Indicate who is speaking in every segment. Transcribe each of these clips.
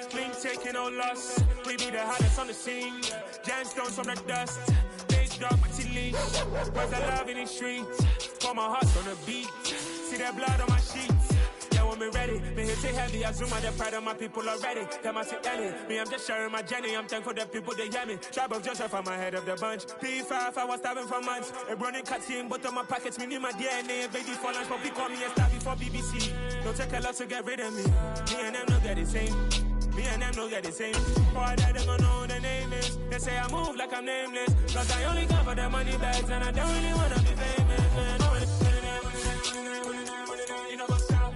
Speaker 1: Clean taking no loss. We be the hottest on the scene. Gemstones from the dust. Big dog, but he lean. Where's the love in the streets? Pour my heart on the beat. See that blood on my sheets. Yeah, when me ready, me hit it heavy. I zoom out the pride of my people already. Them I see Ellie. Me, I'm just sharing my journey. I'm thankful the people they hear me. Tribe of Joseph, I'm ahead of the bunch. P5, I was starving for months. A running cutscene, but on my pockets, me need my DNA. Baby for lunch, but we call me a star before BBC. Don't take a lot to get rid of me. Me and them don't get the same. Me and them don't get the same. Boy, that them don't know who the name is. They say I move like I'm nameless. Cause I only come for the money bags and I don't really wanna be famous, man. You know what's up?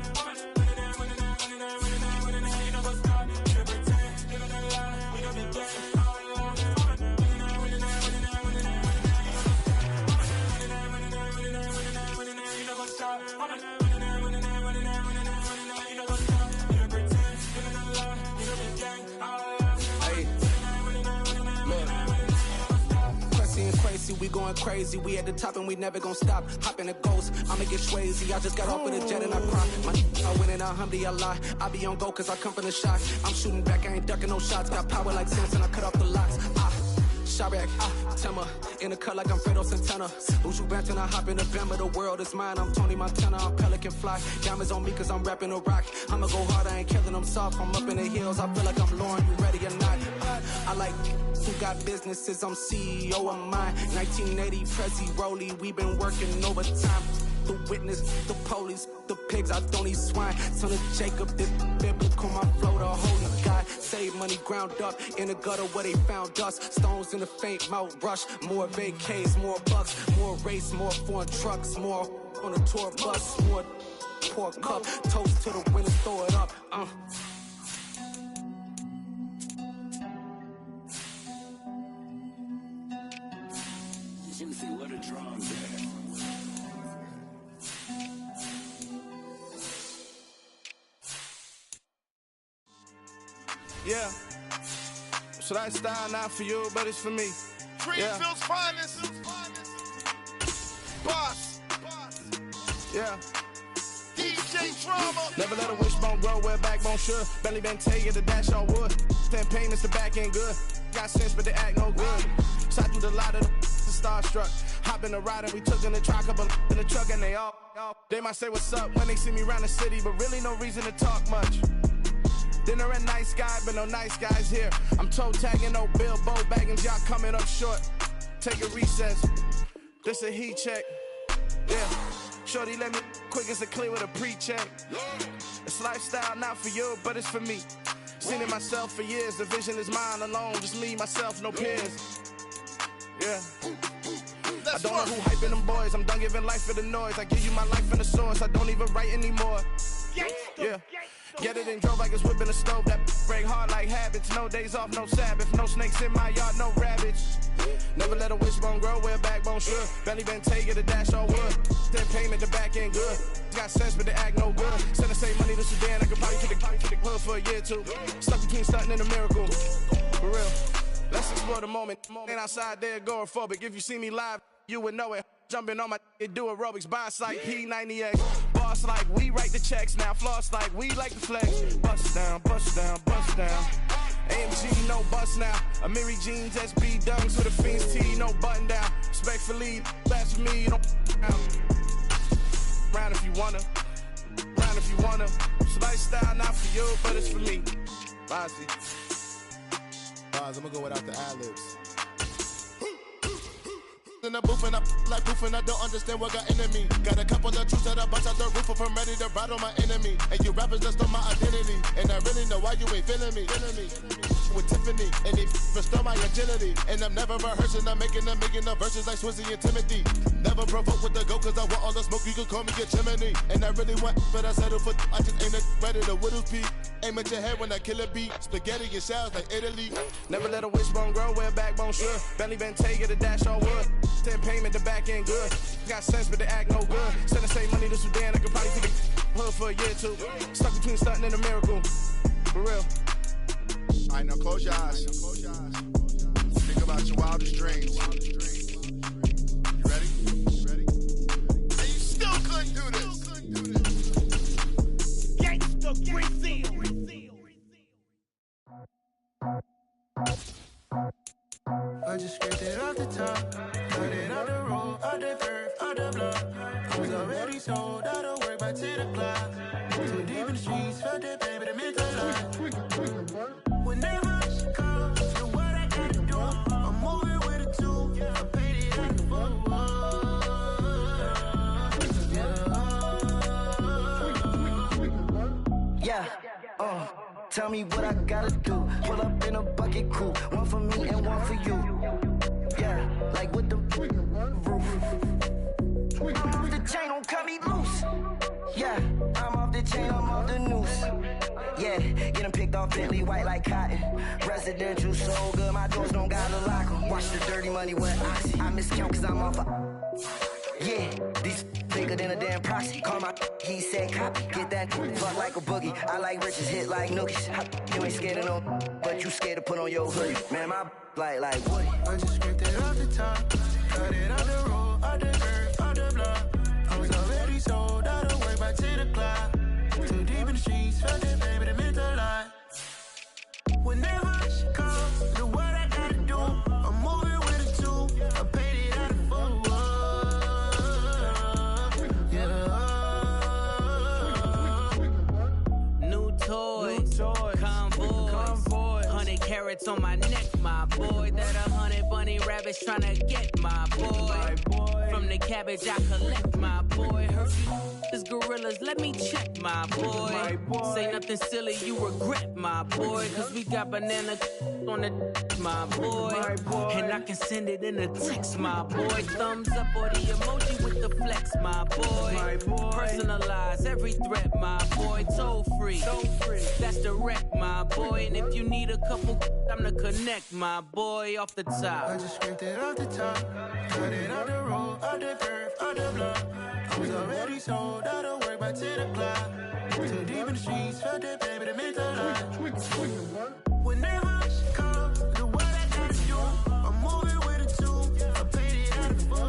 Speaker 2: We going crazy, we at the top and we never gonna stop. Hop in a ghost, I'ma get crazy. I just got off with a jet and I cry. I win in a Humvee, I lie. I be on go cause I come from the shot. I'm shooting back, I ain't ducking no shots. Got power like Samson, I cut off the locks. Chirac, Timmer, in the cut like I'm Fredo Santana. Who's you Benton, I hop in the Bama, the world is mine. I'm Tony Montana, I'm Pelican Fly. Diamonds on me cause I'm rapping a rock. I'ma go hard, I ain't killing them soft. I'm up in the hills, I feel like I'm Lauren, you ready or not? I like who got businesses, I'm CEO of mine. 1980, Prezi Rolly, we been working overtime. The witness, the police, the pigs, I don't eat swine. Son of Jacob, this biblical, my flow, the holy God. Save money ground up in the gutter where they found us. Stones in the faint mouth rush. More vacays, more bucks, more race, more foreign trucks, more on a tour bus, more pour cup. Toast to the winners, throw it up.
Speaker 3: Juicy, what a drum there.
Speaker 4: Yeah, so that style not for you, but it's for me.
Speaker 5: Greenfield's finest. Boss.
Speaker 4: Yeah.
Speaker 5: DJ Drama.
Speaker 4: Never let a wishbone grow where a backbone should. Belly been taking the dash on wood. Then payments the back end good. Got sense, but they act no good. Shot through the lot of the starstruck. Hop in the ride and we took in the truck, up in the truck and they all. They might say what's up when they see me around the city, but really no reason to talk much. Dinner a nice guy, but no nice guys here. I'm toe tagging, no Bilbo bagging, y'all coming up short. Take a recess. This a heat check. Yeah. Shorty let me quick as a clear with a pre-check. It's lifestyle not for you, but it's for me. Seen it myself for years. The vision is mine alone. Just me, myself, no peers. Yeah. I don't know who hyping them boys. I'm done giving life for the noise. I give you my life in the source. I don't even write anymore. Yeah. Get it and drove like it's whipping a stove. That break hard like habits. No days off, no Sabbath. No snakes in my yard, no rabbits. Never let a wishbone grow where a backbone should. Belly been taking the dash on wood. Then payment the back end good. Got sense but they act no good. Send the same money to Sudan. I could probably take the hood for a year or two. Stuck between stunting and a miracle. For real. Let's explore the moment. Ain't outside there agoraphobic. If you see me live, you would know it. Jumping on my do aerobics, boss like P90X. Boss like we write the checks now. Floss like we like the flex. Bust down, bust down, bust down. AMG, no bust now. Amiri jeans, SB dunks with a Fiends T, no button down. Respectfully, that's for me, you don't round if you wanna. Round if you wanna. It's lifestyle not for you, but it's for me. Bossy.
Speaker 5: I'm gonna go without the ad-libs. In the booth and I like proof and I don't understand what got into me. Got a couple of truths that I bust out the roof of. I'm ready to ride on my enemy. And you rappers just on my identity. And I really know why you ain't feeling me. With Tiffany and they restore my agility. And I'm never rehearsing, I'm making them verses like Swizzy and Timothy. Never provoke with the go cause I want all the smoke, you can call me a chimney. And I really want, but I settle for I just ain't ready to whittle pea. Aim at your head when I kill a beat. Spaghetti and shells like Italy.
Speaker 4: Never let a wishbone grow where a backbone should. Belly been taking the dash on wood. Then payment the back end good. Got sense but they act no good. Send the same money to Sudan, I could probably take a hood for a year or two. Stuck between stunting and a miracle. For real.
Speaker 5: Alright, now close your eyes. Think about your wildest dreams. You ready? And you still couldn't do this.
Speaker 1: Gangsta Brazil.
Speaker 3: I just scraped it off the top, cut it out the road, out the curve, out the block. I was already sold, I don't work by 10 o'clock. Too deep in the streets, felt that baby, the mental lie. Whenever she calls, you know what I gotta do. I'm moving with a two, I paid it out the full.
Speaker 6: Yeah, tell me what I gotta do. Pull up in a bucket crew, one for me and one for you. Yeah, like with the roof. The chain don't cut me loose. Yeah, I'm off the chain, I'm off the noose. Yeah, get them picked off Bentley, white like cotton. Residential, so good, my doors don't gotta lock 'em. Watch the dirty money with oxy. I miscount cause I'm off a... Yeah, these bigger than a damn proxy. Call my he said copy. Get that fuck like a boogie. I like riches, hit like nookies. You ain't scared of no, but you scared to put on your hoodie. Man, my like Woody.
Speaker 3: I just scraped it off the top, cut it out the road, out the curve, out the block. I was already sold, I don't work by 10 o'clock. Too deep in the streets, felt that baby, the mental lie. Whenever she calls, you know what I gotta do. I'm moving with a two, I paid it out the full.
Speaker 7: Toys, convoys, 100 carats on my neck, my boy. That 100 bunny rabbits tryna get my boy. From the cabbage I collect, my boy. Heard you is gorillas, let me check, my boy. Say nothing silly, you regret, my boy. Cause we got banana on the my boy. And I can send it in a text, my boy. Thumbs up or the emoji with the flex, my boy. Personalize every threat, my boy. Toll free. That's the wreck, my boy. And if you need a couple, I'm the connect, my boy, off the top.
Speaker 3: I just scraped it off the top, cut it out the road, out the curve, out the block. I was already sold, I don't work by 10 o'clock. Too deep in the streets, felt that baby, the mental lie. Whenever she calls, you know what I gotta do. I'm moving with a two, I paid it out the full.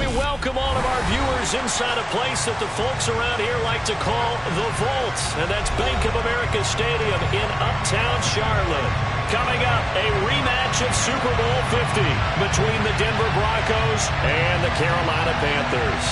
Speaker 8: Welcome all of our viewers inside a place that the folks around here like to call the Vault, and that's Bank of America Stadium in Uptown Charlotte. Coming up, a rematch of Super Bowl 50 between the Denver Broncos and the Carolina Panthers.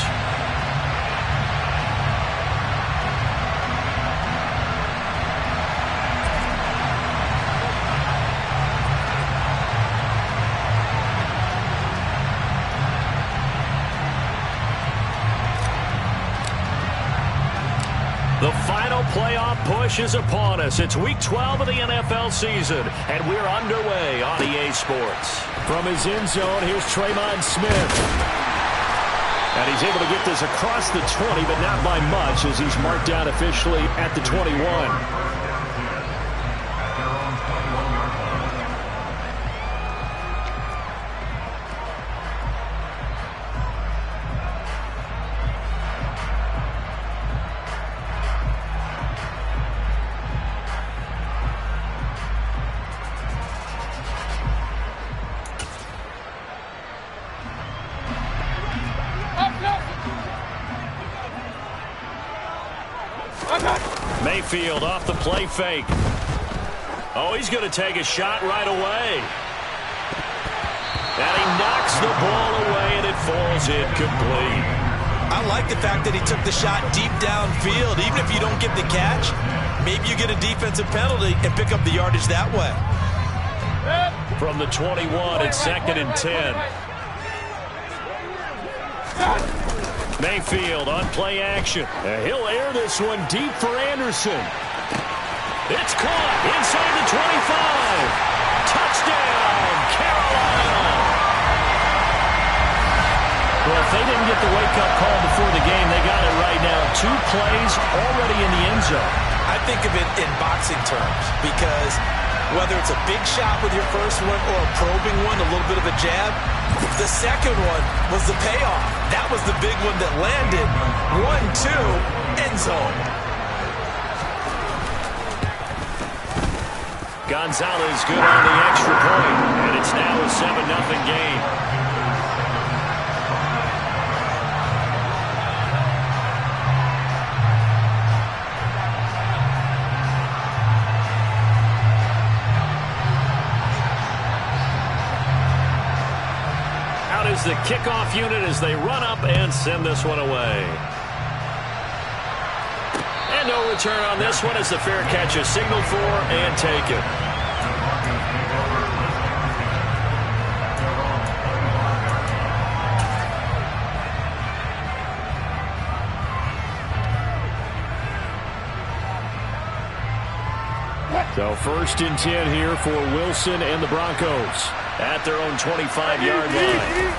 Speaker 8: The final playoff push is upon us. It's week 12 of the NFL season, and we're underway on EA Sports. From his end zone, here's Tremon Smith. And he's able to get this across the 20, but not by much, as he's marked down officially at the 21. Mayfield off the play fake. Oh, he's going to take a shot right away. And he knocks the ball away, and it falls incomplete.
Speaker 9: I like the fact that he took the shot deep downfield. Even if you don't get the catch, maybe you get a defensive penalty and pick up the yardage that way.
Speaker 8: From the 21, it's 2nd and 10. Mayfield on play action. He'll air this one deep for Anderson. It's caught inside the 25. Touchdown, Carolina. Well, if they didn't get the wake-up call before the game, they got it right now. 2 plays already in the end zone.
Speaker 9: I think of it in boxing terms, because whether it's a big shot with your first one or a probing one, a little bit of a jab, the second one was the payoff. That was the big one that landed. 1-2, end zone.
Speaker 8: Gonzalez good on the extra point, and it's now a 7-0 game. Out is the kickoff unit as they run up and send this one away. And no return on this one as the fair catch is signaled for and taken. So 1st and 10 here for Wilson and the Broncos at their own 25-yard line.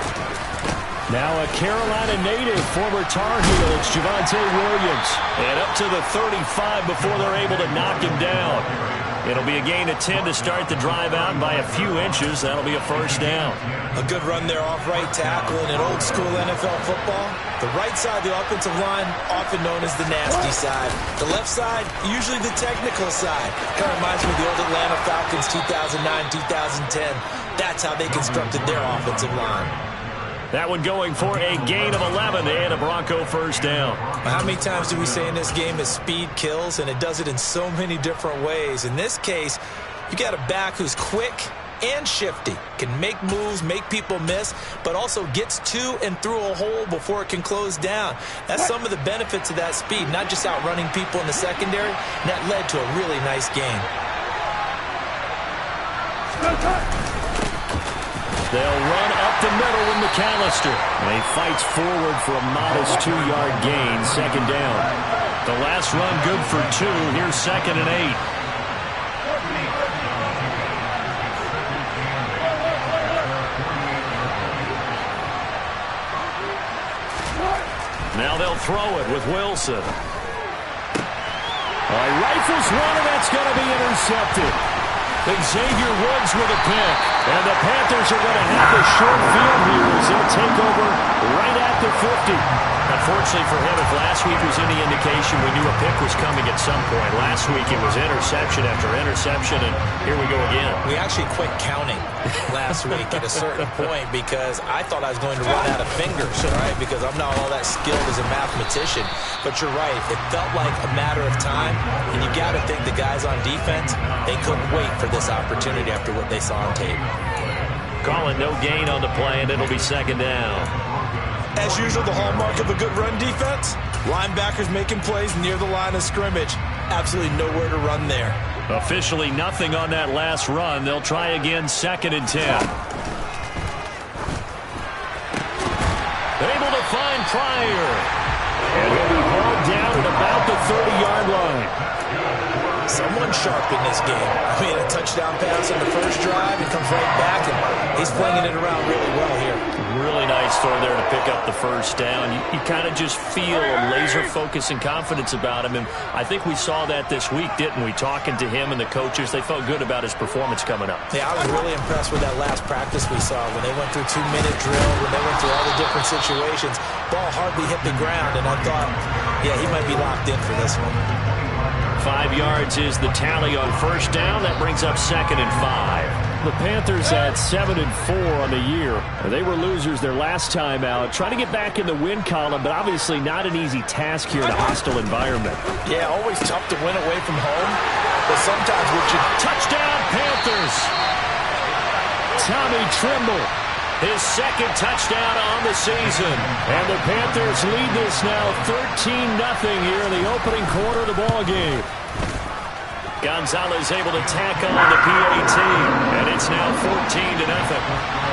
Speaker 8: Now a Carolina native, former Tar Heel, it's Javonte Williams. And up to the 35 before they're able to knock him down. It'll be a gain of 10 to start the drive out, and by a few inches, that'll be a 1st down.
Speaker 9: A good run there off right tackle in an old-school NFL football. The right side of the offensive line, often known as the nasty side. The left side, usually the technical side. Kind of reminds me of the old Atlanta Falcons 2009-2010. That's how they constructed their offensive line.
Speaker 8: That one going for a gain of 11 and a Bronco 1st down.
Speaker 9: How many times do we say in this game that speed kills, and it does it in so many different ways? In this case, you got a back who's quick and shifty, can make moves, make people miss, but also gets to and through a hole before it can close down. That's some of the benefits of that speed, not just outrunning people in the secondary, and that led to a really nice game.
Speaker 8: They'll run up the middle with McAllister. And he fights forward for a modest 2-yard gain, 2nd down. The last run good for 2. Here's 2nd and 8. Now they'll throw it with Wilson. Rifles one, and that's going to be intercepted. Xavier Woods with a pick. And the Panthers are going to have the short field here as they'll take over right at the 50. Unfortunately for him, if last week was any indication, we knew a pick was coming at some point. Last week it was interception after interception, and here we go again.
Speaker 9: We actually quit counting last week at a certain point because I thought I was going to run out of fingers, right? Because I'm not all that skilled as a mathematician. But you're right. It felt like a matter of time, and you got to think the guys on defense, they couldn't wait for this opportunity after what they saw on tape.
Speaker 8: Calling no gain on the play, and it'll be 2nd down.
Speaker 9: As usual, the hallmark of a good run defense, linebackers making plays near the line of scrimmage. Absolutely nowhere to run there.
Speaker 8: Officially nothing on that last run. They'll try again, 2nd and 10. Able to find Pryor. And he'll be hauled down at about the 30-yard line.
Speaker 9: Someone sharp in this game. I mean, a touchdown pass on the first drive, and comes right back, and he's flinging it around really well here.
Speaker 8: Really nice throw there to pick up the 1st down. You kind of just feel a laser focus and confidence about him, and I think we saw that this week, didn't we? Talking to him and the coaches, they felt good about his performance coming up.
Speaker 9: Yeah, I was really impressed with that last practice we saw when they went through 2-minute drill, when they went through all the different situations. Ball hardly hit the ground, and I thought, yeah, he might be locked in for this one.
Speaker 8: 5 yards is the tally on 1st down. That brings up 2nd and 5. The Panthers at 7-4 on the year. They were losers their last time out. Trying to get back in the win column, but obviously not an easy task here in a hostile environment.
Speaker 9: Yeah, always tough to win away from home, but sometimes what you...
Speaker 8: Touchdown, Panthers! Tommy Tremble, his 2nd touchdown on the season. And the Panthers lead this now 13-0 here in the opening quarter of the ball game. Gonzalez able to tack on the PAT, and it's now 14-0.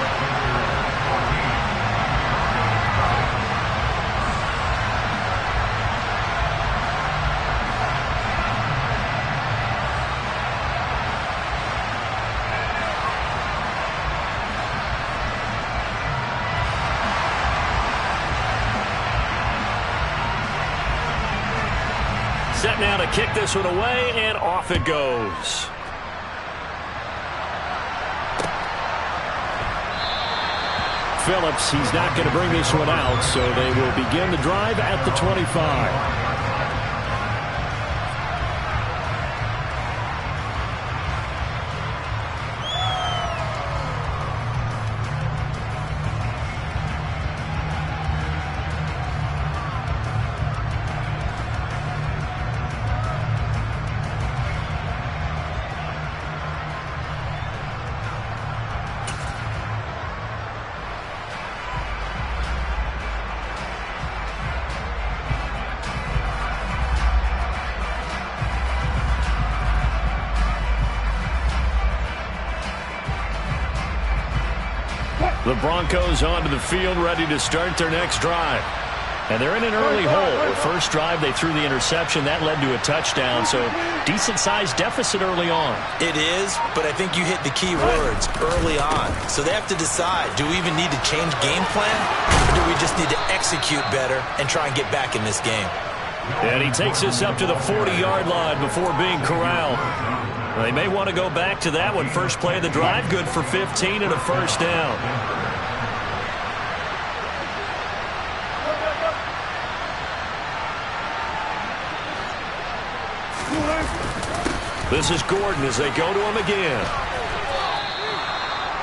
Speaker 8: Set now to kick this one away, and off it goes. Phillips, he's not going to bring this one out, so they will begin the drive at the 25. The Broncos onto the field, ready to start their next drive. And they're in an early hole. The first drive, they threw the interception. That led to a touchdown, so decent-sized deficit early on.
Speaker 9: It is, but I think you hit the key words, early on. So they have to decide, do we even need to change game plan, or do we just need to execute better and try and get back in this game?
Speaker 8: And he takes us up to the 40-yard line before being corralled. They may want to go back to that one. First play of the drive, good for 15 and a first down. This is Gordon as they go to him again.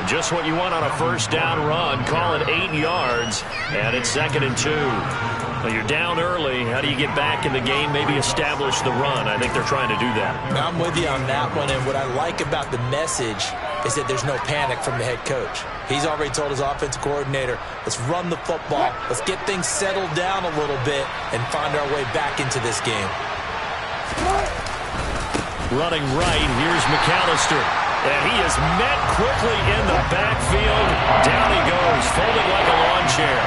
Speaker 8: Just what you want on a first down run. Call it 8 yards, and it's 2nd and 2. Well, you're down early. How do you get back in the game? Maybe establish the run. I think they're trying to do that.
Speaker 9: I'm with you on that one, and what I like about the message is that there's no panic from the head coach. He's already told his offensive coordinator, let's run the football, let's get things settled down a little bit and find our way back into this game.
Speaker 8: Running right, here's McAllister. And he is met quickly in the backfield. Down he goes, folded like a lawn chair.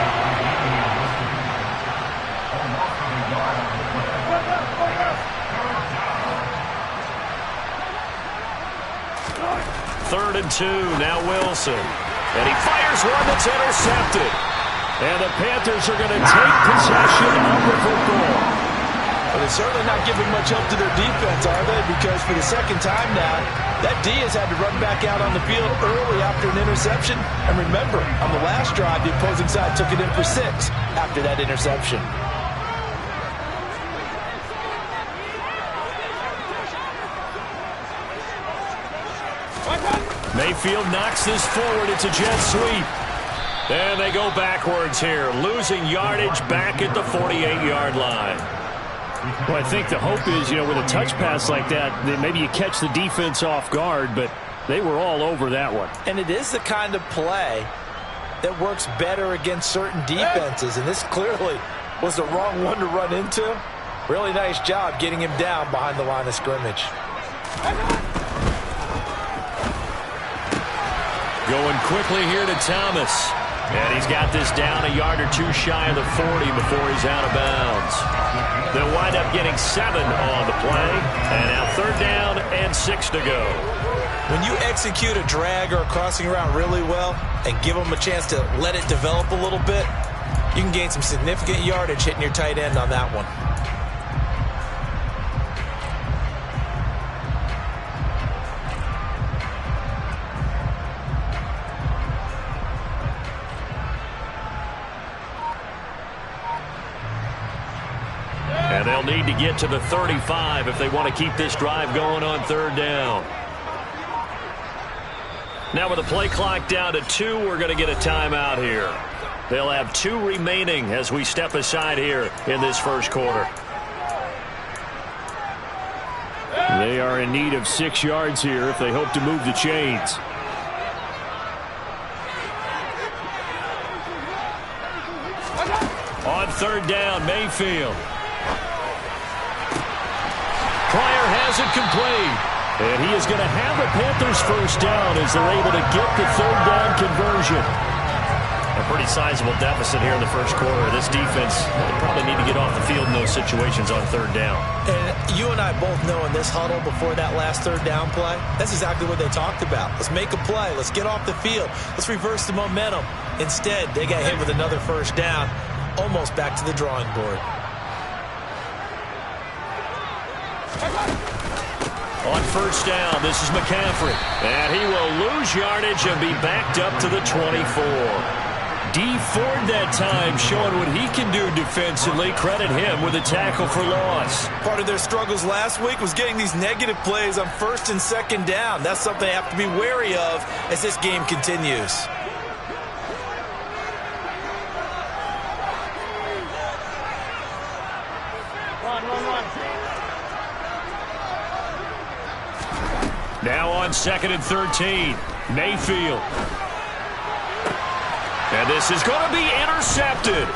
Speaker 8: Third and 2, now Wilson. And he fires one that's intercepted. And the Panthers are going to take possession of the football.
Speaker 9: But they're certainly not giving much help to their defense, are they? Because for the second time now, that D has had to run back out on the field early after an interception. And remember, on the last drive, the opposing side took it in for 6 after that interception.
Speaker 8: Mayfield knocks this forward. It's a jet sweep. And they go backwards here, losing yardage back at the 48-yard line. Well, I think the hope is, with a touch pass like that maybe you catch the defense off guard, but they were all over that one.
Speaker 9: And it is the kind of play that works better against certain defenses, and this clearly was the wrong one to run into. Really nice job getting him down behind the line of scrimmage.
Speaker 8: Going quickly here to Thomas. And he's got this down a yard or two shy of the 40 before he's out of bounds. They'll wind up getting 7 on the play. And now 3rd down and 6 to go.
Speaker 9: When you execute a drag or a crossing route really well and give them a chance to let it develop a little bit, you can gain some significant yardage hitting your tight end on that one.
Speaker 8: And they'll need to get to the 35 if they want to keep this drive going on 3rd down. Now with the play clock down to 2, we're going to get a timeout here. They'll have 2 remaining as we step aside here in this first quarter. They are in need of 6 yards here if they hope to move the chains. On 3rd down, Mayfield. Pryor has it complete. And he is going to have the Panthers first down as they're able to get the 3rd down conversion. A pretty sizable deficit here in the first quarter. This defense will probably need to get off the field in those situations on 3rd down.
Speaker 9: And you and I both know in this huddle before that last 3rd down play, that's exactly what they talked about. Let's make a play. Let's get off the field. Let's reverse the momentum. Instead, they got hit with another first down, almost back to the drawing board.
Speaker 8: On 1st down, this is McCaffrey. And he will lose yardage and be backed up to the 24. D Ford that time showing what he can do defensively. Credit him with a tackle for loss.
Speaker 9: Part of their struggles last week was getting these negative plays on 1st and 2nd down. That's something they have to be wary of as this game continues.
Speaker 8: Now on 2nd and 13, Mayfield. And this is going to be intercepted.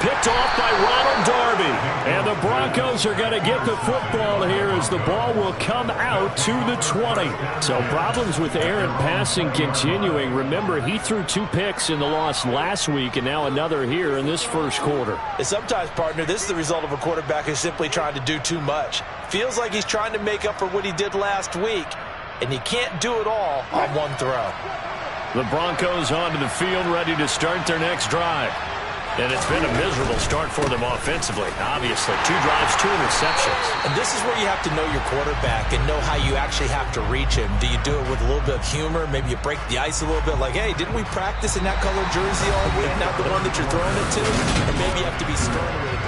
Speaker 8: Picked picked off by Ronald Darby. And the Broncos are going to get the football here as the ball will come out to the 20. So problems with Aaron passing continuing. Remember, he threw 2 picks in the loss last week and now another here in this first quarter.
Speaker 9: And sometimes, partner, this is the result of a quarterback who's simply trying to do too much. Feels like he's trying to make up for what he did last week, and he can't do it all on one throw.
Speaker 8: The Broncos onto the field, ready to start their next drive. And it's been a miserable start for them offensively. Obviously, 2 drives, 2 interceptions.
Speaker 9: And this is where you have to know your quarterback and know how you actually have to reach him. Do you do it with a little bit of humor? Maybe you break the ice a little bit, like, hey, didn't we practice in that color jersey all week, not the one that you're throwing it to? Or maybe you have to be stern with it.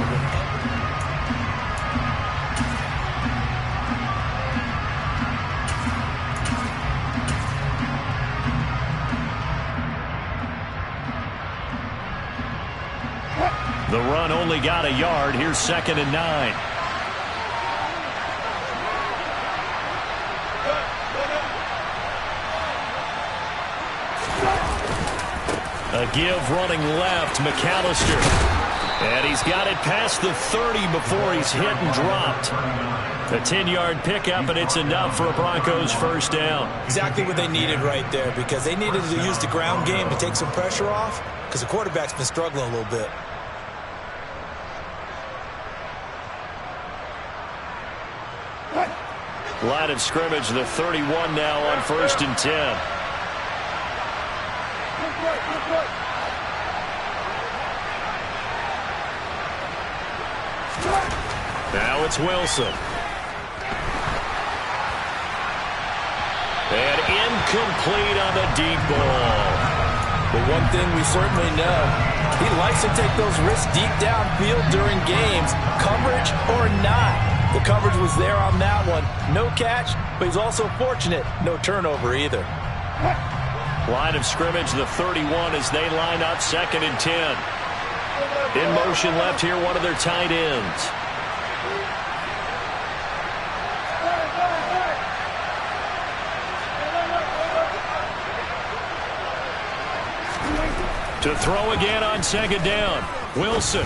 Speaker 8: The run only got a yard. Here's 2nd and 9. A give running left, McAllister. And he's got it past the 30 before he's hit and dropped. A 10-yard pickup, and it's enough for a Broncos first down.
Speaker 9: Exactly what they needed right there, because they needed to use the ground game to take some pressure off, because the quarterback's been struggling a little bit.
Speaker 8: Line of scrimmage, the 31 now on 1st and 10. Now it's Wilson. And incomplete on the deep ball.
Speaker 9: But one thing we certainly know, he likes to take those risks deep downfield during games, coverage or not. The coverage was there on that one. No catch, but he's also fortunate. No turnover either.
Speaker 8: Line of scrimmage, the 31 as they line up 2nd and 10. In motion left here, one of their tight ends. To throw again on 2nd down. Wilson.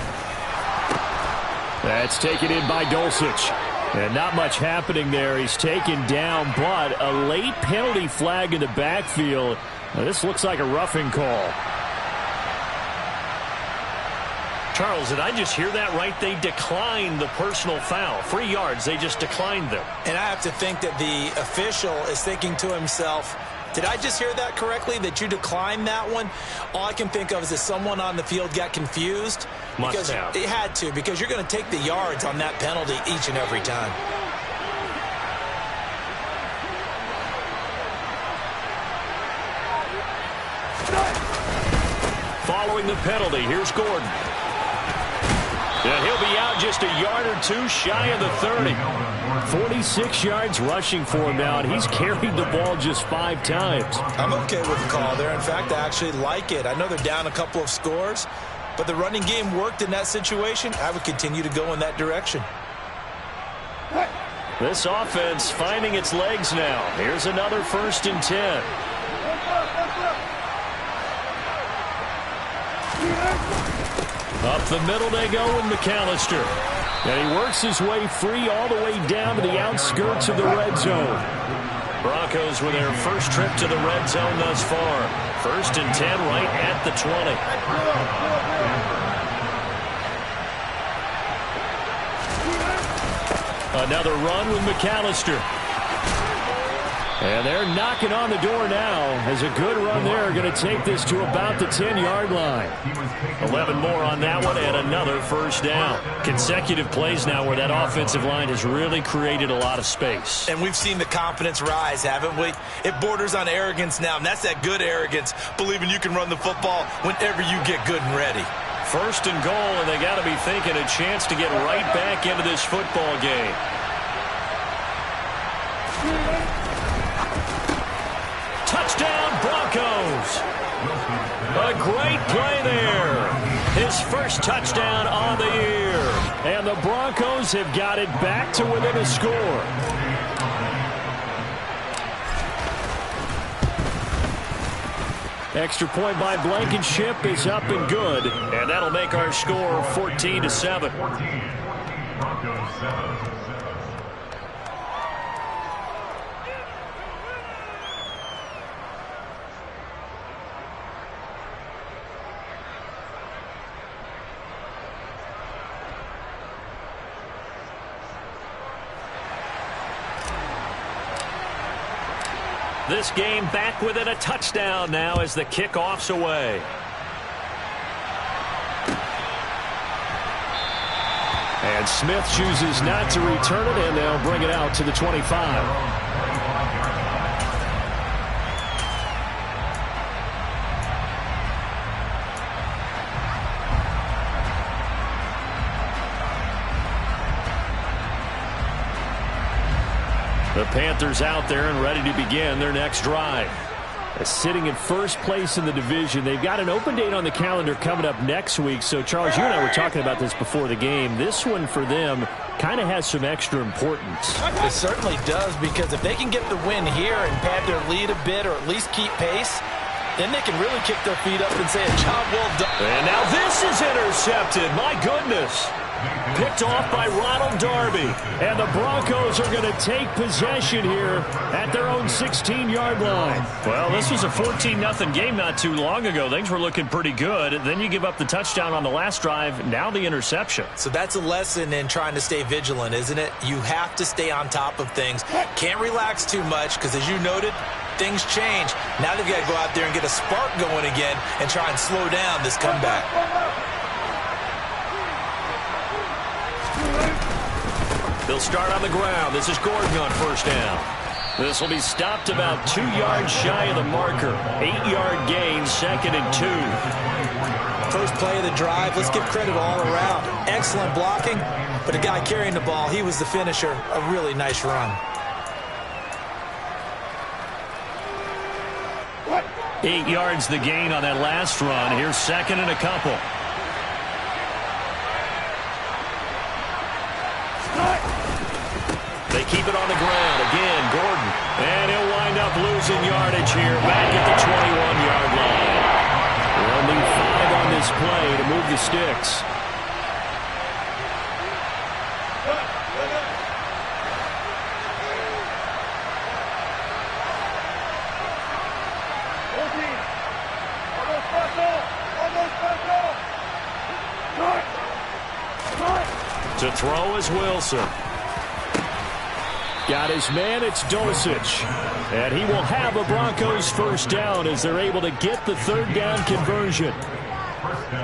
Speaker 8: That's taken in by Dulcich. And not much happening there. He's taken down, but a late penalty flag in the backfield. Now, this looks like a roughing call. Charles, did I just hear that right? They declined the personal foul. 3 yards, they just declined them.
Speaker 9: And I have to think that the official is thinking to himself, did I just hear that correctly, that you declined that one? All I can think of is that someone on the field got confused.
Speaker 8: Must have.
Speaker 9: It had to, because you're going to take the yards on that penalty each and every time.
Speaker 8: Following the penalty, here's Gordon. And he'll be out just a yard or 2 shy of the 30. 46 yards rushing for him now, and he's carried the ball just 5 times.
Speaker 9: I'm okay with the call there. In fact, I actually like it. I know they're down a couple of scores, but the running game worked in that situation. I would continue to go in that direction.
Speaker 8: This offense finding its legs now. Here's another 1st and 10. Up the middle they go with McAllister. And he works his way free all the way down to the outskirts of the red zone. Broncos with their first trip to the red zone thus far. 1st and 10 right at the 20. Another run with McAllister. And they're knocking on the door now as a good run there. Going to take this to about the 10-yard line. 11 more on that one and another first down. Consecutive plays now where that offensive line has really created a lot of space.
Speaker 9: And we've seen the confidence rise, haven't we? It borders on arrogance now, and that's that good arrogance, believing you can run the football whenever you get good and ready.
Speaker 8: 1st and goal, and they got to be thinking a chance to get right back into this football game. Touchdown, Broncos. A great play there. His first touchdown on the year. And the Broncos have got it back to within a score. Extra point by Blankenship is up and good. And that'll make our score 14-7.
Speaker 10: Broncos 7.
Speaker 8: This game back within a touchdown now as the kickoff's away. And Smith chooses not to return it, and they'll bring it out to the 25. The Panthers out there and ready to begin their next drive. Sitting in first place in the division. They've got an open date on the calendar coming up next week. So, Charles, you and I were talking about this before the game. This one for them kind of has some extra importance.
Speaker 9: It certainly does, because if they can get the win here and pad their lead a bit or at least keep pace, then they can really kick their feet up and say a job well done.
Speaker 8: And now this is intercepted. My goodness. Picked off by Ronald Darby. And the Broncos are going to take possession here at their own 16-yard line. Well, this was a 14-0 game not too long ago. Things were looking pretty good. Then you give up the touchdown on the last drive. Now the interception.
Speaker 9: So that's a lesson in trying to stay vigilant, isn't it? You have to stay on top of things. Can't relax too much because, as you noted, things change. Now they've got to go out there and get a spark going again and try and slow down this comeback.
Speaker 8: They'll start on the ground. This is Gordon on first down. This will be stopped about 2 yards shy of the marker. 8-yard gain, 2nd and 2.
Speaker 9: First play of the drive. Let's give credit all around. Excellent blocking, but the guy carrying the ball, he was the finisher. A really nice run.
Speaker 8: 8 yards the gain on that last run. Here's 2nd and a couple. They keep it on the ground. Again, Gordon. And he'll wind up losing yardage here back at the 21-yard line. They'll need 5 on this play to move the sticks. To throw is Wilson. Got his man, it's Dosich. And he will have a Broncos first down as they're able to get the 3rd down conversion.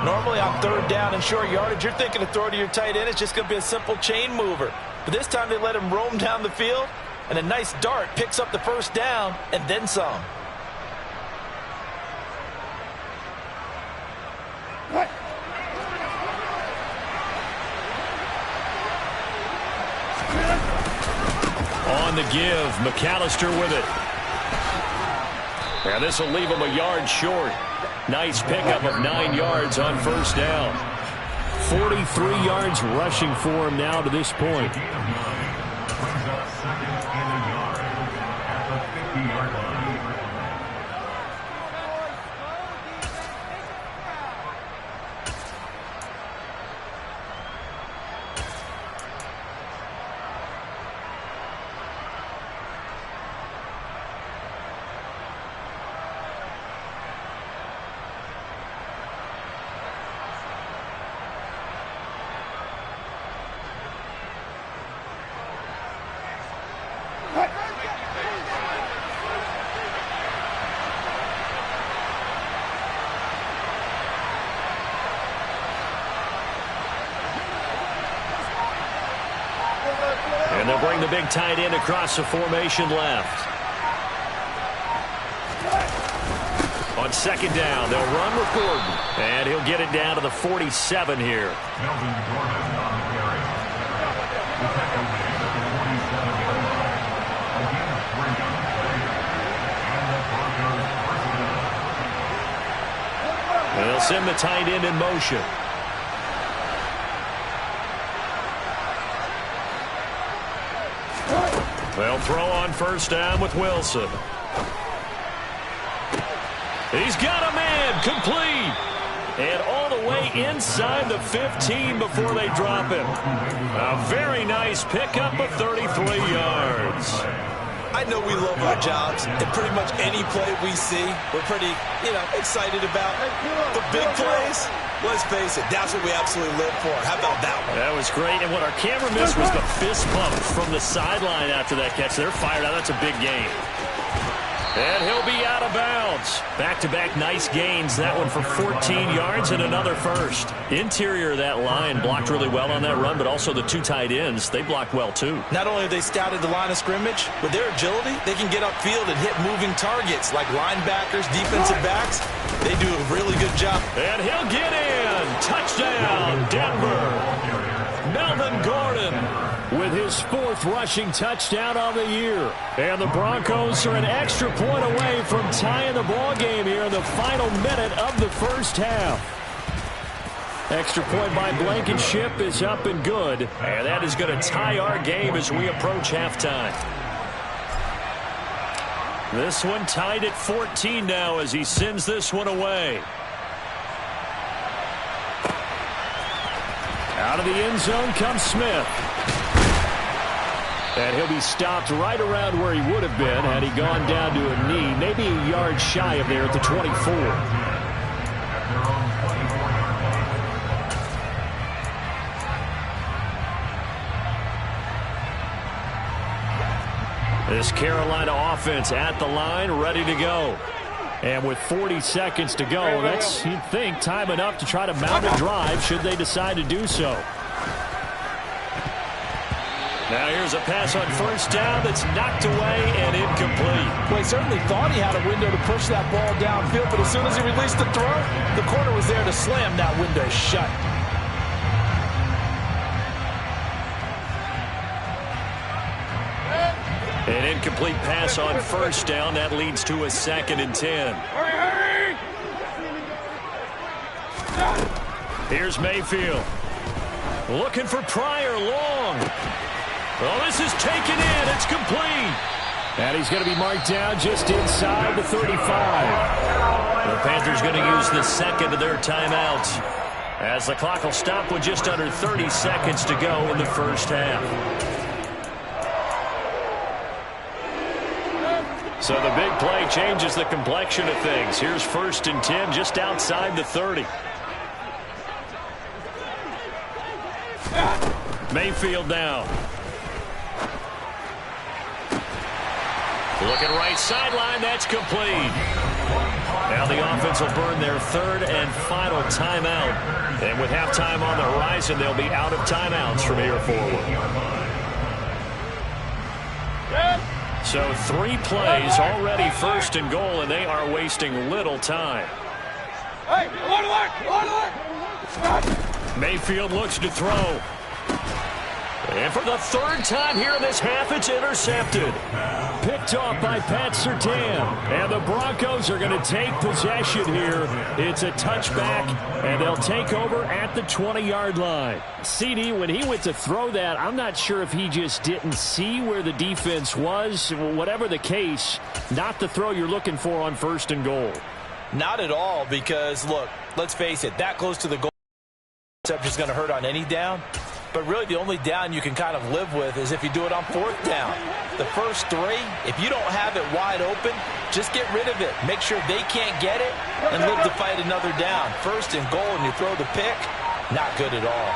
Speaker 9: Normally on 3rd down and short yardage, you're thinking to throw to your tight end. It's just going to be a simple chain mover. But this time they let him roam down the field, and a nice dart picks up the first down and then some. On the give, McAllister with it.
Speaker 8: And this will leave him a yard short. Nice pickup of 9 yards on first down. 43 yards rushing for him now to this point. And they'll bring the big tight end across the formation left. On 2nd down, they'll run with Gordon. And he'll get it down to the 47 here.
Speaker 10: Melvin Gordon on the carry. Second man at the 47-yard line. Again, 3 on the play. And the Broncos personnel.
Speaker 8: And they'll send the tight end in motion. They'll throw on first down with Wilson. He's got a man, complete. And all the way inside the 15 before they drop him. A very nice pickup of 33 yards.
Speaker 9: I know we love our jobs, and pretty much any play we see, we're pretty, excited about. The big plays, let's face it, that's what we absolutely live for. How about that one?
Speaker 8: That was great, and what our camera missed was the fist pump from the sideline after that catch. They're fired out. That's a big game. And he'll be out of bounds. Back-to-back nice gains. That one for 14 yards and another first. Interior of that line blocked really well on that run, but also the two tight ends, they blocked well too.
Speaker 9: Not only have they scouted the line of scrimmage, with their agility, they can get upfield and hit moving targets like linebackers, defensive backs. They do a really good job.
Speaker 8: And he'll get in. Touchdown, Denver. Melvin Gordon with his 4th rushing touchdown on the year. And the Broncos are an extra point away from tying the ball game here in the final minute of the first half. Extra point by Blankenship is up and good. And that is going to tie our game as we approach halftime. This one tied at 14 now as he sends this one away. Out of the end zone comes Smith. And he'll be stopped right around where he would have been had he gone down to a knee, maybe a yard shy of there at the 24. This Carolina offense at the line, ready to go. And with 40 seconds to go, that's, you'd think, time enough to try to mount a drive should they decide to do so. Now here's a pass on first down that's knocked away and incomplete.
Speaker 9: Well, he certainly thought he had a window to push that ball downfield, but as soon as he released the throw, the corner was there to slam that window shut.
Speaker 8: An incomplete pass on first down. That leads to a 2nd and 10. Here's Mayfield. Looking for Pryor long. Well, this is taken in. It's complete. And he's going to be marked down just inside the 35. The Panthers going to use the second of their timeouts as the clock will stop with just under 30 seconds to go in the first half. So the big play changes the complexion of things. Here's 1st and 10 just outside the 30. Mayfield now. Looking right sideline, that's complete. Now the offense will burn their 3rd and final timeout. And with halftime on the horizon, they'll be out of timeouts from here forward. So 3 plays already 1st and goal, and they are wasting little time. Mayfield looks to throw. And for the 3rd time here in this half, it's intercepted. Picked off by Pat Surtain. And the Broncos are going to take possession here. It's a touchback, and they'll take over at the 20-yard line. CD, when he went to throw that, I'm not sure if he just didn't see where the defense was. Whatever the case, not the throw you're looking for on 1st and goal.
Speaker 9: Not at all, because, look, let's face it, that close to the goal interception is going to hurt on any down. But really the only down you can kind of live with is if you do it on 4th down. The first 3, if you don't have it wide open, just get rid of it. Make sure they can't get it and live to fight another down. 1st and goal and you throw the pick, not good at all.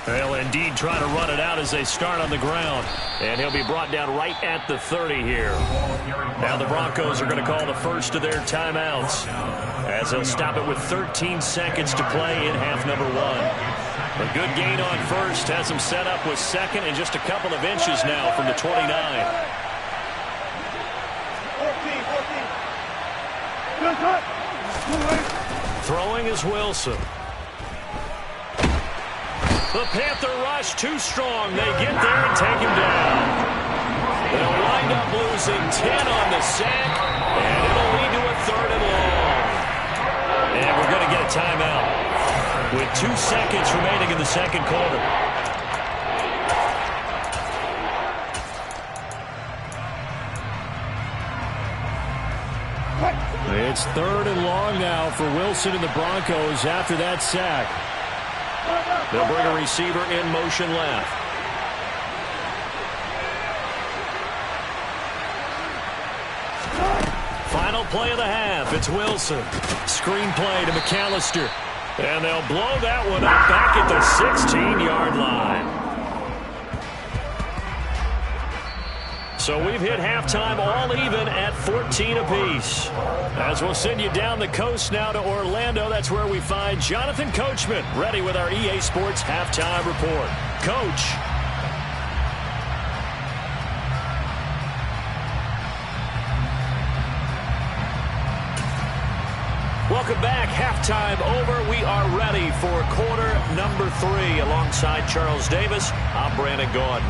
Speaker 8: They'll indeed try to run it out as they start on the ground. And he'll be brought down right at the 30 here. Now the Broncos are going to call the first of their timeouts as they'll stop it with 13 seconds to play in half number 1. A good gain on first has them set up with 2nd and just a couple of inches now from the 29. Throwing is Wilson. The Panther rush too strong. They get there and take him down. They'll wind up losing 10 on the sack, and it'll lead to a 3rd and long. And we're going to get a timeout with 2 seconds remaining in the 2nd quarter. It's 3rd and long now for Wilson and the Broncos after that sack. They'll bring a receiver in motion left. Final play of the half. It's Wilson. Screen play to McAllister. And they'll blow that one up back at the 16-yard line. So we've hit halftime all even at 14 apiece. As we'll send you down the coast now to Orlando, that's where we find Jonathan Coachman ready with our EA Sports halftime report. Coach. Welcome back. Halftime over. We are ready for quarter number 3. Alongside Charles Davis, I'm Brandon Gordon.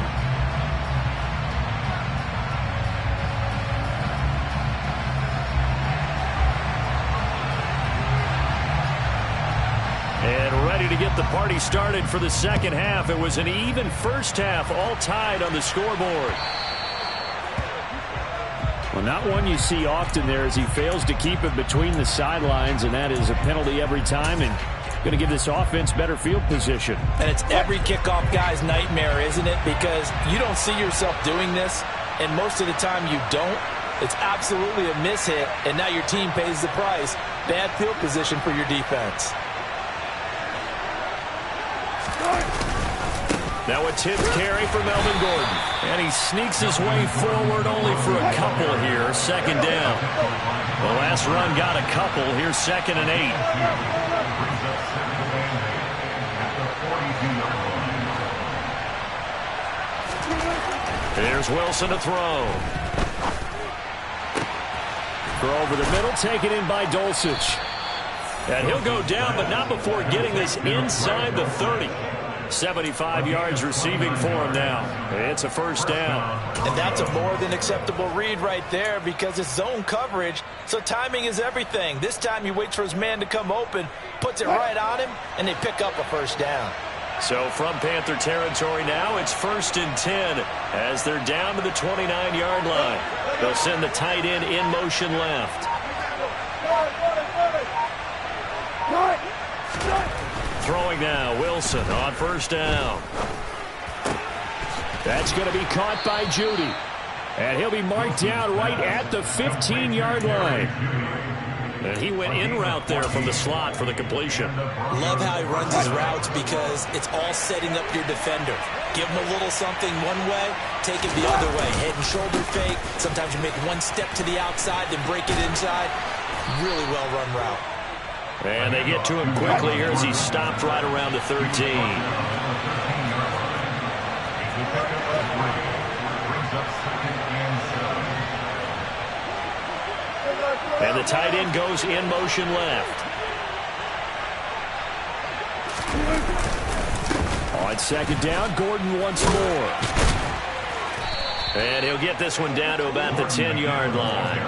Speaker 8: And ready to get the party started for the second half. It was an even first half, all tied on the scoreboard. Well, not one you see often there as he fails to keep it between the sidelines, and that is a penalty every time and going to give this offense better field position.
Speaker 9: And it's every kickoff guy's nightmare, isn't it? Because you don't see yourself doing this, and most of the time you don't. It's absolutely a mishit, and now your team pays the price. Bad field position for your defense.
Speaker 8: Now a tipped carry for Melvin Gordon. And he sneaks his way forward only for a couple here. Second down. The last run got a couple. Here's 2nd and 8. Here's Wilson to throw. Throw over the middle, taken in by Dulcich. And he'll go down, but not before getting this inside the 30. 75 yards receiving for him now. It's a first down.
Speaker 9: And that's a more than acceptable read right there because it's zone coverage, so timing is everything. This time he waits for his man to come open, puts it right on him, and they pick up a first down.
Speaker 8: So from Panther territory now, it's 1st and 10 as they're down to the 29-yard line. They'll send the tight end in motion left. Throwing now, Wilson on first down. That's going to be caught by Judy. And he'll be marked down right at the 15-yard line. And he went in route there from the slot for the completion.
Speaker 9: Love how he runs his routes because it's all setting up your defender. Give him a little something one way, take it the other way. Head and shoulder fake. Sometimes you make one step to the outside, then break it inside. Really well-run route.
Speaker 8: And they get to him quickly here as he stopped right around the 13. And the tight end goes in motion left. On second down, Gordon once more. And he'll get this one down to about the 10-yard line.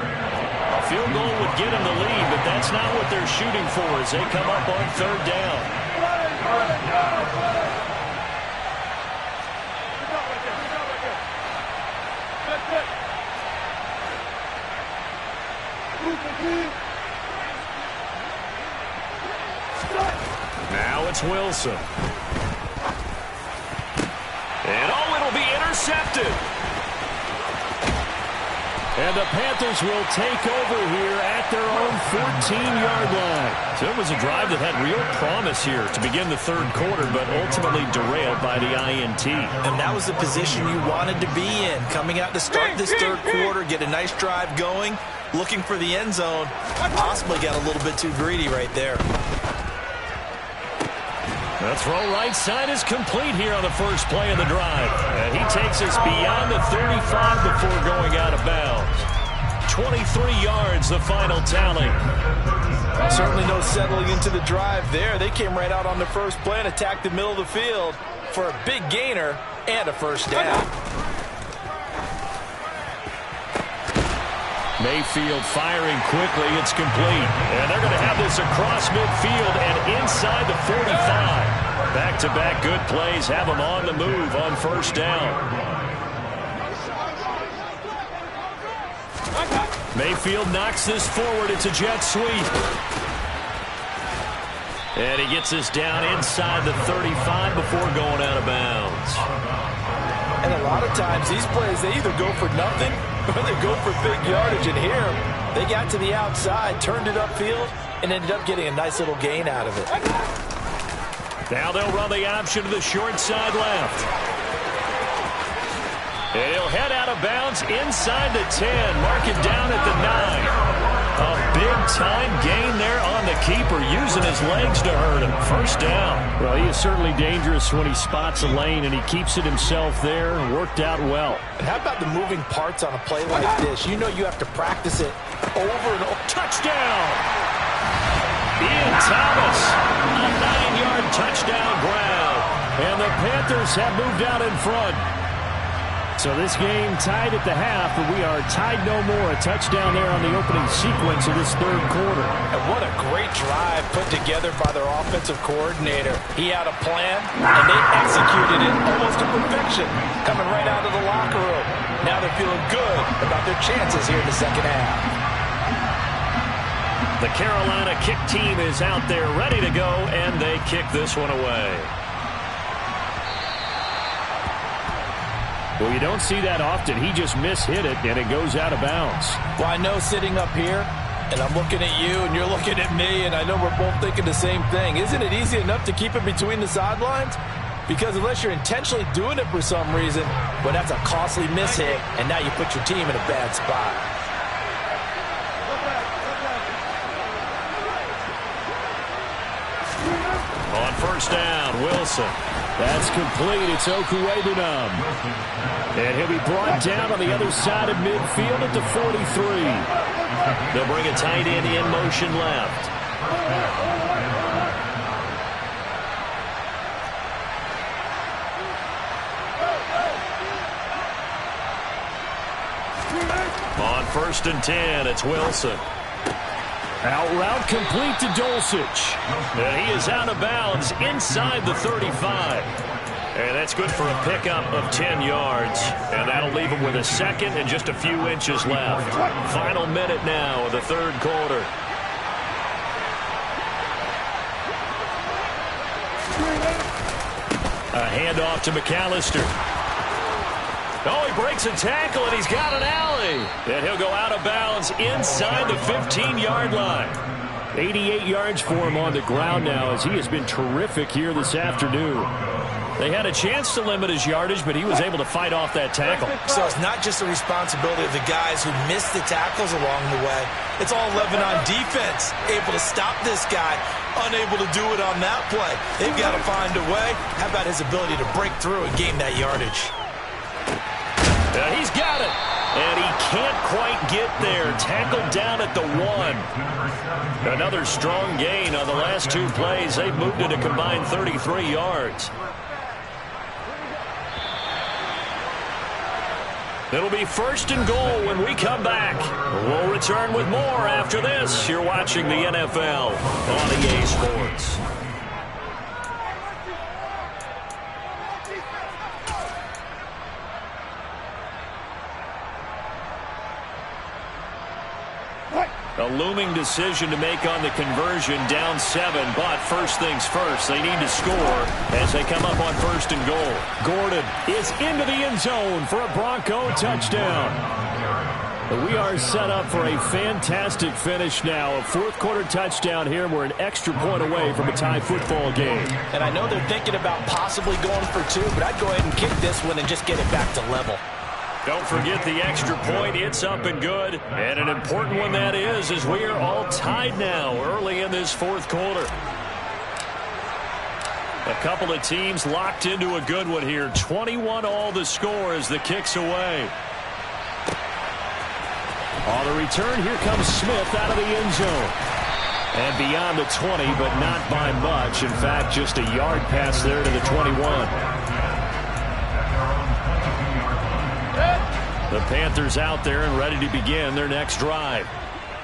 Speaker 8: A field goal would get him the lead, but that's not what they're shooting for as they come up on third down. Now it's Wilson. And oh, it'll be intercepted. And the Panthers will take over here at their own 14-yard line. So it was a drive that had real promise here to begin the third quarter, but ultimately derailed by the INT.
Speaker 9: And that was the position you wanted to be in. Coming out to start this third quarter, get a nice drive going, looking for the end zone. Possibly got a little bit too greedy right there.
Speaker 8: The throw right side is complete here on the first play of the drive. And he takes us beyond the 35 before going out of bounds. 23 yards, the final tally.
Speaker 9: Certainly no settling into the drive there. They came right out on the first play and attacked the middle of the field for a big gainer and a first down.
Speaker 8: Mayfield firing quickly. It's complete. And they're going to have this across midfield and inside the 45. Back-to-back good plays have them on the move on first down. Mayfield knocks this forward. It's a jet sweep. And he gets this down inside the 35 before going out of bounds.
Speaker 9: And a lot of times these plays, they either go for nothing or they go for big yardage. And here, they got to the outside, turned it upfield, and ended up getting a nice little gain out of it.
Speaker 8: Now they'll run the option to the short side left. And he'll head out of bounds inside the 10. Mark it down at the 9. A big-time gain there on the keeper, using his legs to hurt him. First down.
Speaker 11: Well, he is certainly dangerous when he spots a lane, and he keeps it himself there. Worked out well.
Speaker 9: And how about the moving parts on a play like this? You know you have to practice it over and over.
Speaker 8: Touchdown! Ian Thomas, a 9-yard touchdown grab. And the Panthers have moved out in front.
Speaker 11: So this game tied at the half, but we are tied no more. A touchdown there on the opening sequence of this third quarter.
Speaker 9: And what a great drive put together by their offensive coordinator. He had a plan, and they executed it almost to perfection, coming right out of the locker room. Now they're feeling good about their chances here in the second half.
Speaker 8: The Carolina kick team is out there ready to go, and they kick this one away.
Speaker 11: Well, you don't see that often. He just mishit it, and it goes out of bounds.
Speaker 9: Well, I know sitting up here, and I'm looking at you, and you're looking at me, and I know we're both thinking the same thing. Isn't it easy enough to keep it between the sidelines? Because unless you're intentionally doing it for some reason, well, that's a costly mishit, and now you put your team in a bad spot.
Speaker 8: On first down, Wilson.
Speaker 11: That's complete. It's Okuwebunam. And he'll be brought down on the other side of midfield at the 43.
Speaker 8: They'll bring a tight end in motion left. On first and 10, it's Wilson.
Speaker 11: Out route complete to Dulcich.
Speaker 8: And he is out of bounds inside the 35. And that's good for a pickup of 10 yards. And that'll leave him with a second and just a few inches left. Final minute now of the third quarter. A handoff to McAllister. Oh, he breaks a tackle, and he's got an alley. And he'll go out of bounds inside the 15-yard line.
Speaker 11: 88 yards for him on the ground now, as he has been terrific here this afternoon.
Speaker 8: They had a chance to limit his yardage, but he was able to fight off that tackle.
Speaker 9: So it's not just the responsibility of the guys who missed the tackles along the way. It's all 11 on defense, able to stop this guy, unable to do it on that play. They've got to find a way. How about his ability to break through and gain that yardage?
Speaker 8: He's got it, and he can't quite get there. Tackled down at the 1. Another strong gain on the last two plays. They've moved it a combined 33 yards. It'll be first and goal when we come back. We'll return with more after this. You're watching the NFL on EA Sports. A looming decision to make on the conversion, down 7, but first things first, they need to score as they come up on first and goal.
Speaker 11: Gordon is into the end zone for a Bronco touchdown. We are set up for a fantastic finish now. A fourth quarter touchdown here. We're an extra point away from a tie football game.
Speaker 9: And I know they're thinking about possibly going for 2, but I'd go ahead and kick this one and just get it back to level.
Speaker 8: Don't forget the extra point. It's up and good. And an important one that is, as we are all tied now early in this fourth quarter. A couple of teams locked into a good one here. 21-all the score as the kick's away.
Speaker 11: On the return, here comes Smith out of the end zone. And beyond the 20, but not by much. In fact, just a yard pass there to the 21.
Speaker 8: The Panthers out there and ready to begin their next drive.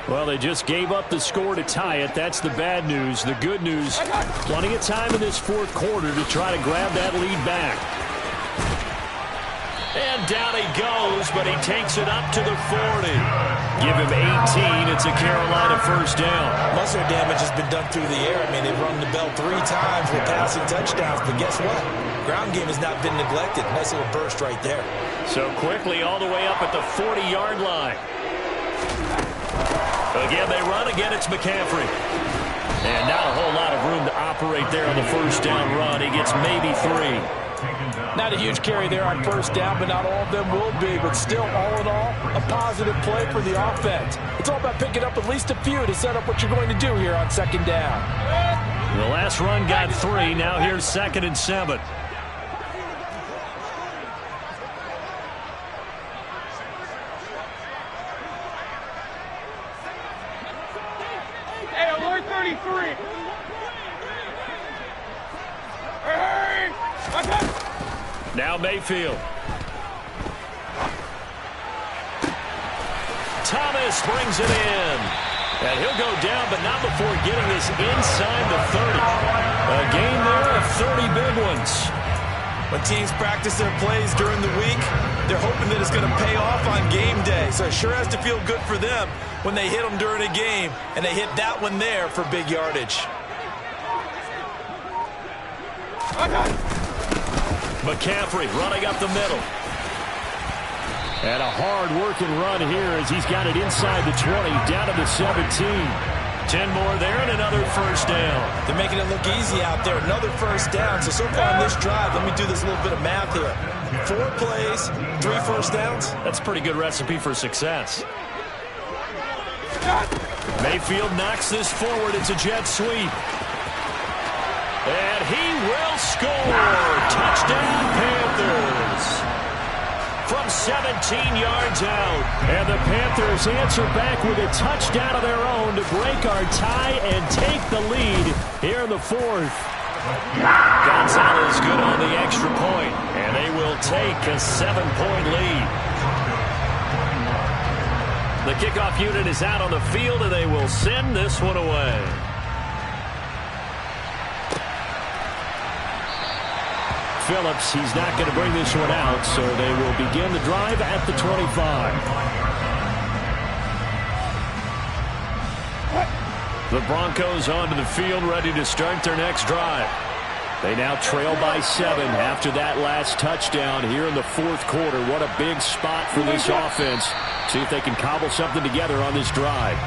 Speaker 11: Well, they just gave up the score to tie it. That's the bad news. The good news, plenty of time in this fourth quarter to try to grab that lead back.
Speaker 8: And down he goes, but he takes it up to the 40.
Speaker 11: Give him 18. It's a Carolina first down.
Speaker 9: Most of their damage has been done through the air. I mean, they've rung the bell 3 times with passing touchdowns, but guess what? Ground game has not been neglected. Nice little burst right there.
Speaker 11: So quickly all the way up at the 40-yard line. Again, they run. Again, it's McCaffrey. And not a whole lot of room to operate there on the first down run. He gets maybe 3.
Speaker 9: Not a huge carry there on first down, but not all of them will be. But still, all in all, a positive play for the offense. It's all about picking up at least a few to set up what you're going to do here on second down.
Speaker 11: The last run got 3. Now here's 2nd and 7.
Speaker 12: Hey, alert 33. Hey!
Speaker 11: Now Mayfield. Thomas brings it in. And he'll go down, but not before getting this inside the 30. A gain there of 30 big ones.
Speaker 9: When teams practice their plays during the week, they're hoping that it's going to pay off on game day. So it sure has to feel good for them when they hit them during a game, and they hit that one there for big yardage.
Speaker 11: McCaffrey running up the middle. And a hard-working run here as he's got it inside the 20, down to the 17. 10 more there and another first down.
Speaker 9: They're making it look easy out there. Another first down. So far in this drive, let me do this little bit of math here. 4 plays, 3 first downs.
Speaker 11: That's a pretty good recipe for success. Mayfield knocks this forward. It's a jet sweep. And he will score. Touchdown, Panthers. From 17 yards out. And the Panthers answer back with a touchdown of their own to break our tie and take the lead here in the 4th. Gonzalez good on the extra point, and they will take a 7-point lead. The kickoff unit is out on the field, and they will send this one away. Phillips, he's not going to bring this one out, so they will begin the drive at the 25. The Broncos onto the field, ready to start their next drive. They now trail by 7 after that last touchdown here in the 4th quarter. What a big spot for this offense. See if they can cobble something together on this drive.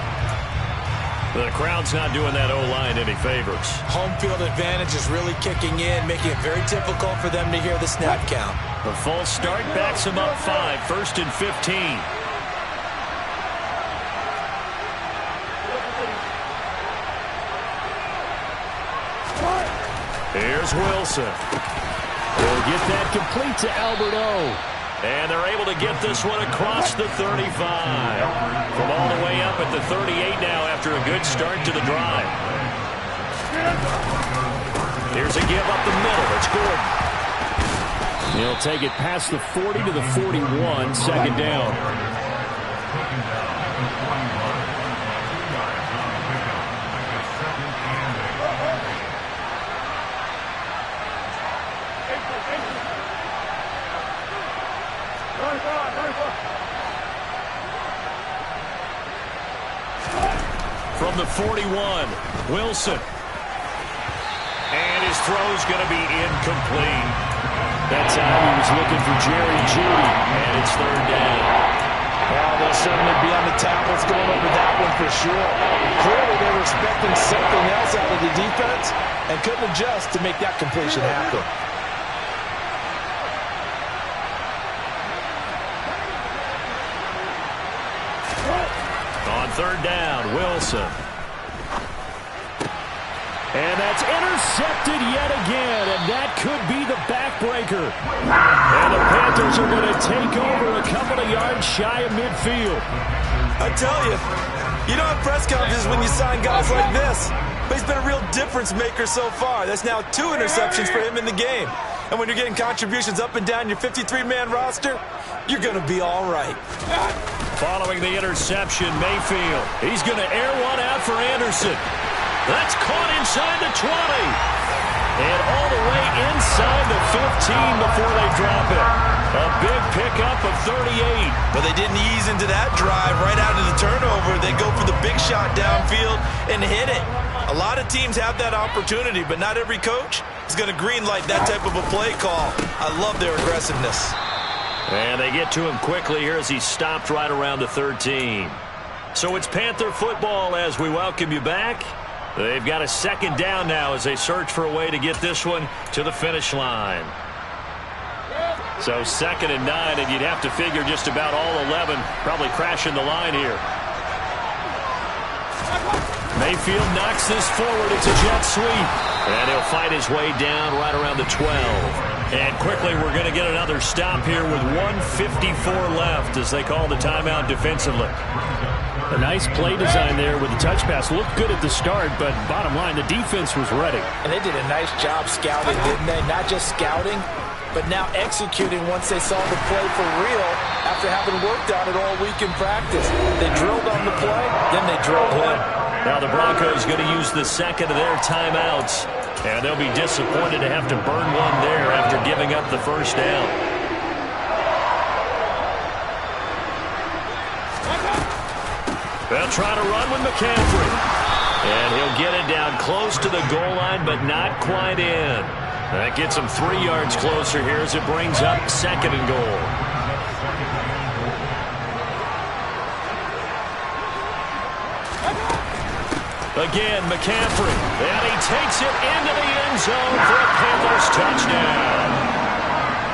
Speaker 11: The crowd's not doing that O-line any favors.
Speaker 9: Home field advantage is really kicking in, making it very difficult for them to hear the snap count.
Speaker 11: The false start backs them up 5, 1st and 15. Here's Wilson. They'll get that complete to Alberto. And they're able to get this one across the 35. From all the way up at the 38 now after a good start to the drive. Here's a give up the middle. It's Gordon. He'll take it past the 40 to the 41. 2nd down. From the 41, Wilson. And his throw's going to be incomplete. That time he was looking for Jerry Jeudy, and it's 3rd down.
Speaker 9: Well, they'll certainly be on the tablets going over that one for sure. Clearly they were expecting something else out of the defense and couldn't adjust to make that completion happen.
Speaker 11: On 3rd down, Wilson. And that's intercepted yet again, and that could be the backbreaker. And the Panthers are going to take over a couple of yards shy of midfield.
Speaker 9: I tell you, you don't have press conferences when you sign guys like this. But he's been a real difference maker so far. That's now 2 interceptions for him in the game. And when you're getting contributions up and down your 53-man roster, you're going to be all right.
Speaker 11: Following the interception, Mayfield. He's going to air one out for Anderson. That's caught inside the 20. And all the way inside the before they drop it. A big pickup of 38.
Speaker 9: But they didn't ease into that drive right out of the turnover. They go for the big shot downfield and hit it. A lot of teams have that opportunity, but not every coach is going to green light that type of a play call. I love their aggressiveness.
Speaker 11: And they get to him quickly here as he stopped right around the 13. So it's Panther football as we welcome you back. They've got a second down now as they search for a way to get this one to the finish line. So 2nd and 9, and you'd have to figure just about all 11 probably crashing the line here. Mayfield knocks this forward. It's a jet sweep. And he'll fight his way down right around the 12. And quickly we're going to get another stop here with 1:54 left as they call the timeout defensively.
Speaker 13: A nice play design there with the touch pass. Looked good at the start, but bottom line, the defense was ready.
Speaker 9: And they did a nice job scouting, didn't they? Not just scouting, but now executing once they saw the play for real after having worked on it all week in practice. They drilled on the play, then they drilled him.
Speaker 11: Now the Broncos going to use the second of their timeouts, and they'll be disappointed to have to burn one there after giving up the first down. They'll try to run with McCaffrey. And he'll get it down close to the goal line, but not quite in. That gets him 3 yards closer here as it brings up 2nd and goal. Again, McCaffrey. And he takes it into the end zone for a Panthers touchdown.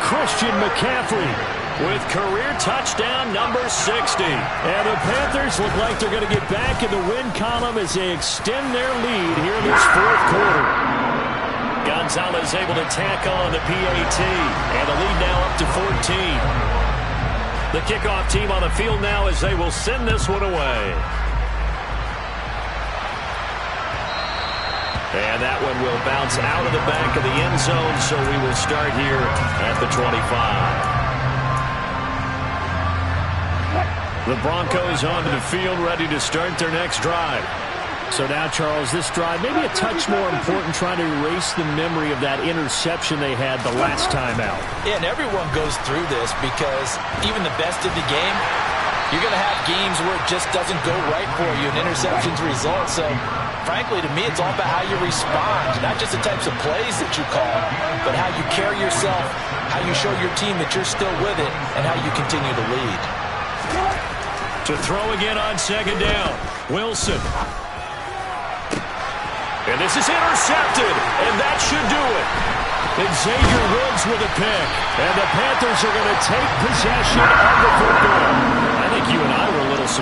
Speaker 13: Christian McCaffrey
Speaker 11: with career touchdown number 60. And the Panthers look like they're going to get back in the win column as they extend their lead here in this 4th quarter. Gonzalez able to tack on the PAT. And the lead now up to 14. The kickoff team on the field now as they will send this one away. And that one will bounce out of the back of the end zone, so we will start here at the 25. The Broncos onto the field, ready to start their next drive.
Speaker 13: So now, Charles, this drive maybe a touch more important, trying to erase the memory of that interception they had the last time out.
Speaker 9: Yeah, and everyone goes through this because even the best of the game, you're going to have games where it just doesn't go right for you, and interceptions result. So, frankly, to me, it's all about how you respond, not just the types of plays that you call, but how you carry yourself, how you show your team that you're still with it, and how you continue to lead.
Speaker 11: To throw again on 2nd down, Wilson. And this is intercepted, and that should do it. Xavier Woods with a pick, and the Panthers are going to take possession of the football. I think you and I were a little surprised.